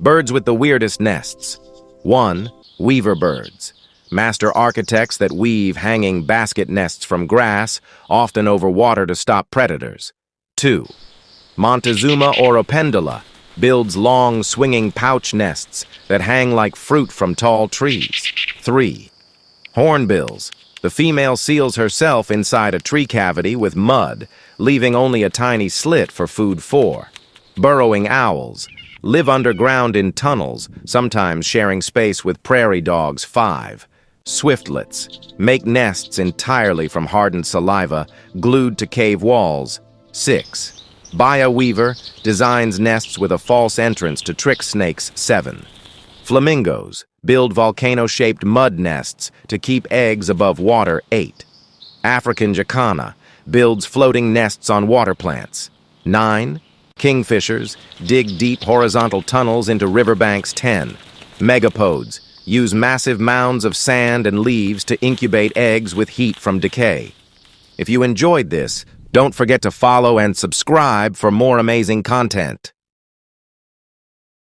Birds with the weirdest nests. 1. Weaver birds. Master architects that weave hanging basket nests from grass, often over water to stop predators. 2. Montezuma oropendola builds long, swinging pouch nests that hang like fruit from tall trees. 3. Hornbills. The female seals herself inside a tree cavity with mud, leaving only a tiny slit for food. 4. Burrowing owls live underground in tunnels, sometimes sharing space with prairie dogs. 5. Swiftlets make nests entirely from hardened saliva, glued to cave walls. 6. Baya weaver designs nests with a false entrance to trick snakes. 7. Flamingos build volcano-shaped mud nests to keep eggs above water. 8. African jacana builds floating nests on water plants. 9. Kingfishers dig deep horizontal tunnels into riverbanks. 10. Megapodes use massive mounds of sand and leaves to incubate eggs with heat from decay. If you enjoyed this, don't forget to follow and subscribe for more amazing content.